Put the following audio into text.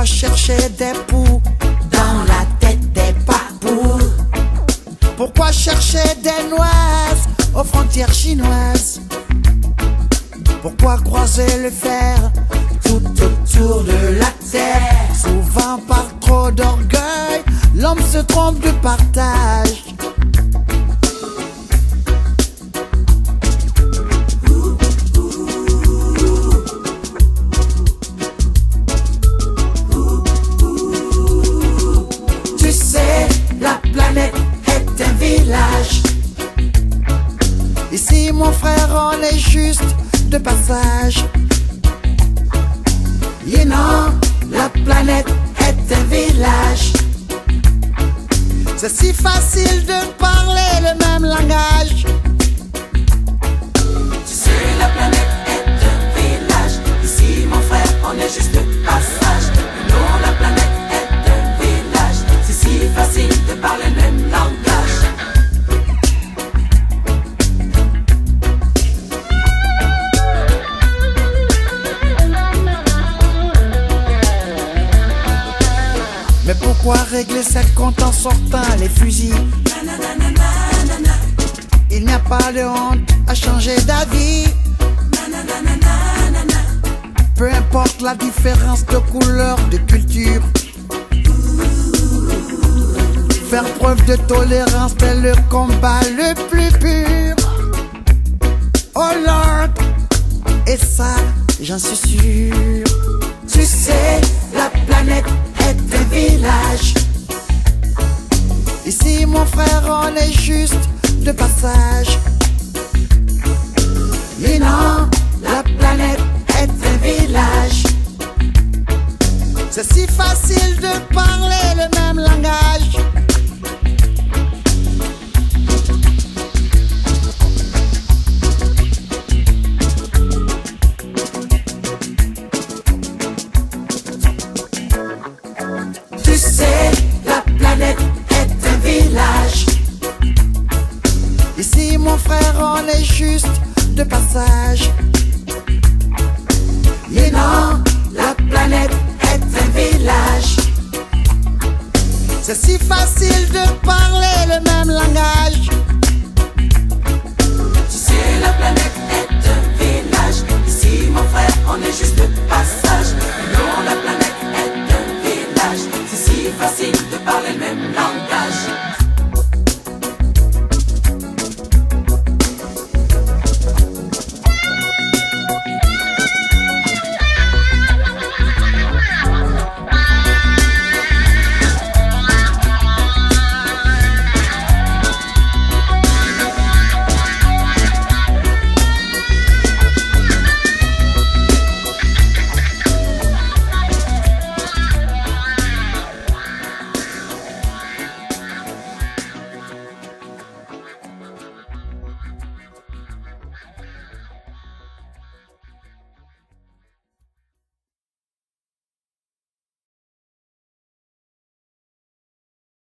Pourquoi chercher des poux dans la tête des papous? Pourquoi chercher des noises aux frontières chinoises? Pourquoi croiser le fer tout autour de la terre? Souvent par trop d'orgueil, l'homme se trompe de partage. Tu sais, la planète est un village. Ici mon frère, on est juste de passage. You know, la planète est un village. C'est si facile de parler le même langage. Tu sais, la planète est un village. Ici, mon frère, on est juste de passage. You know, la planète est un village. C'est si facile de parler le même langage. Mais pourquoi régler ses comptes en sortant les fusils? Il n'y a pas de honte à changer d'avis. Peu importe la différence de couleur, de culture. Faire preuve de tolérance, c'est le combat le plus pur. Oh Lord, et ça, j'en suis sûr. Tu sais, la planète est un village. Ici mon frère, on est juste de passage.